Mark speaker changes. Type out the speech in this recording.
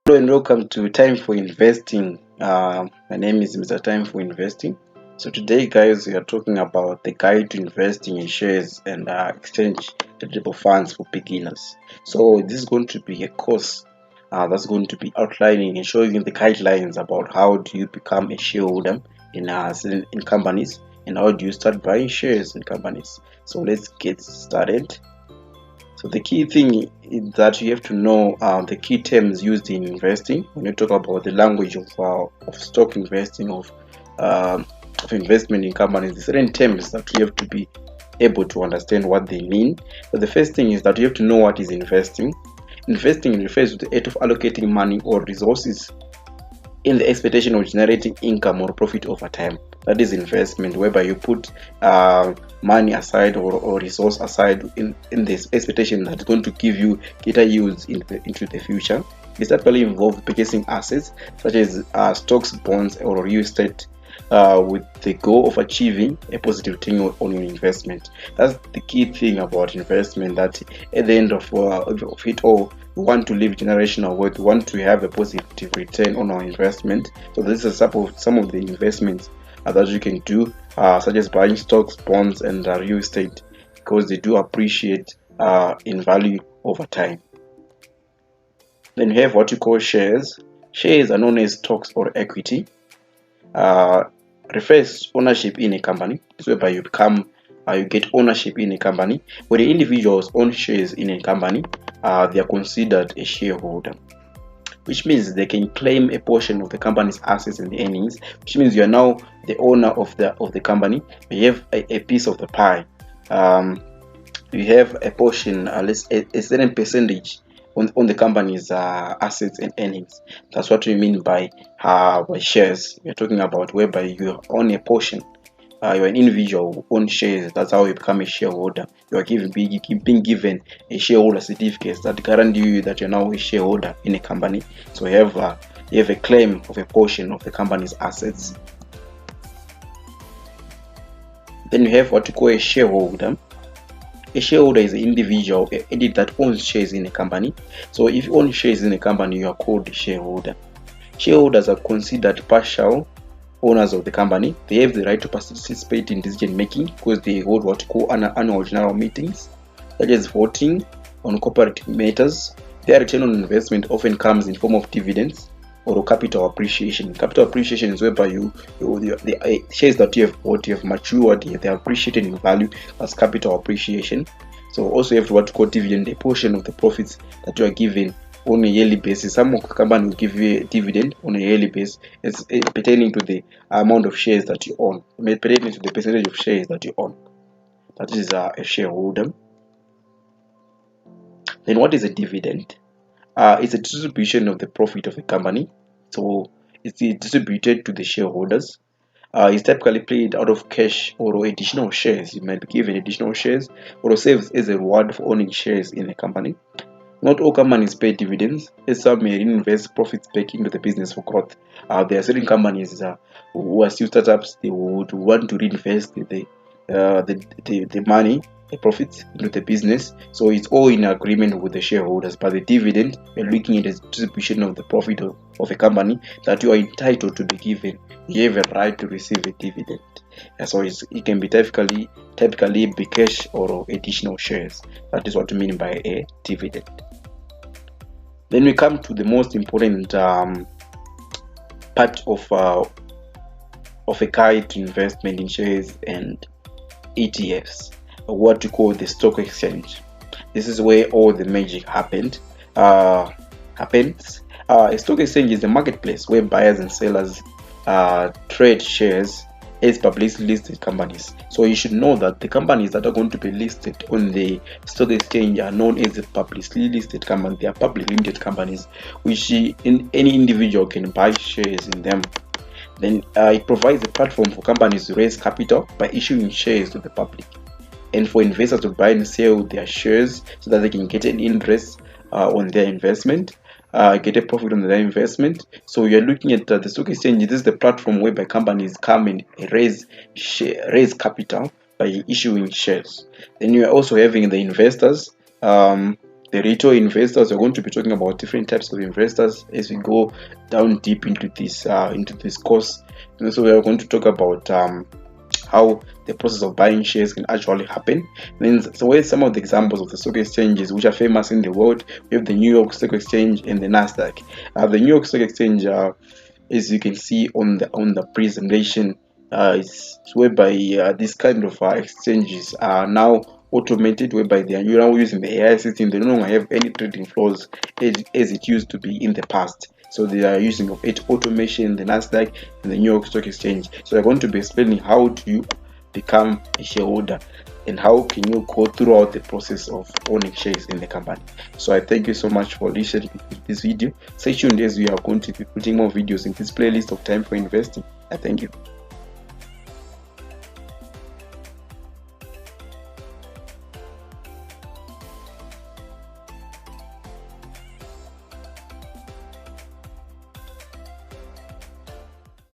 Speaker 1: Hello and welcome to Time for Investing. My name is Mr. Time for Investing. So today, guys, we are talking about the guide to investing in shares and exchange tradable funds for beginners. So this is going to be a course that's going to be outlining and showing you the guidelines about how do you become a shareholder in companies and how do you start buying shares in companies. So let's get started. So the key thing is that you have to know the key terms used in investing. When you talk about the language of stock investing, of investment in companies, the certain terms that you have to be able to understand what they mean. So the first thing is that you have to know what is investing. Investing refers to the act of allocating money or resources in the expectation of generating income or profit over time. That is investment, whereby you put money aside or resource aside in this expectation that it's going to give you greater yields into the future. This typically involves purchasing assets such as stocks, bonds, or real estate with the goal of achieving a positive return on your investment. That's the key thing about investment, that at the end of it all, we want to leave generational wealth. We want to have a positive return on our investment. So this is some of the investments that you can do, such as buying stocks, bonds, and real estate, because they do appreciate in value over time. Then you have what you call shares. Shares are known as stocks or equity. Uh, Refers ownership in a company. It's whereby you get ownership in a company. When the individuals own shares in a company, they are considered a shareholder, which means they can claim a portion of the company's assets and earnings, which means you are now the owner of the company. You have a piece of the pie. You have a portion, a certain percentage on the company's assets and earnings. That's what we mean by shares. We're talking about whereby you own a portion. You're an individual who owns shares. That's how you become a shareholder. You are being given a shareholder certificate that guarantee you that you're now a shareholder in a company. So you have a claim of a portion of the company's assets. Then you have what you call a shareholder. A shareholder is an individual, an entity that owns shares in a company. So if you own shares in a company, you are called a shareholder. Shareholders are considered partial owners of the company. They have the right to participate in decision making because they hold what we call annual general meetings, such as voting on corporate matters. Their return on investment often comes in form of dividends or capital appreciation. Capital appreciation is whereby the shares that you have bought, you have matured, they are appreciated in value. As capital appreciation. So also you have what we call dividend, a portion of the profits that you are given on a yearly basis. Some company will give you a dividend on a yearly basis. It's pertaining to the amount of shares that you own, pertaining to the percentage of shares that you own. That is a shareholder. Then what is a dividend? It's a distribution of the profit of a company. So it's distributed to the shareholders. It's typically paid out of cash or additional shares. You might be given additional shares or serves as a reward for owning shares in a company. Not all companies pay dividends, as some may reinvest profits back into the business for growth. There are certain companies who are still startups. They would want to reinvest the money, the profits into the business. So it's all in agreement with the shareholders. But the dividend, we're looking at the distribution of the profit of a company that you are entitled to be given. You have a right to receive a dividend. So it can be typically be cash or additional shares. That is what we mean by a dividend. Then we come to the most important part of a guide to investment in shares and ETFs, what we call the stock exchange. This is where all the magic happens. A stock exchange is a marketplace where buyers and sellers trade shares as publicly listed companies. So you should know that the companies that are going to be listed on the stock exchange are known as the publicly listed companies. They are publicly limited companies, which any individual can buy shares in them. Then it provides a platform for companies to raise capital by issuing shares to the public, and for investors to buy and sell their shares so that they can get an interest on their investment, get a profit on their investment. So you're looking at the stock exchange. This is the platform whereby companies come and raise capital by issuing shares. Then you're also having the investors. The the retail investors. We're going to be talking about different types of investors as we go down deep into this course. And so we are going to talk about how the process of buying shares can actually happen. Then, so where's some of the examples of the stock exchanges which are famous in the world? We have the New York Stock Exchange and the Nasdaq. The New York Stock Exchange, as you can see on the presentation, it's whereby these kind of exchanges are now automated, whereby they are now using the AI system. They no longer have any trading floors as it used to be in the past. So they are using of it automation, the Nasdaq and the New York Stock Exchange. So I'm going to be explaining how do you become a shareholder and how can you go throughout the process of owning shares in the company. So I thank you so much for listening to this video. Stay tuned as we are going to be putting more videos in this playlist of Time for Investing. I thank you.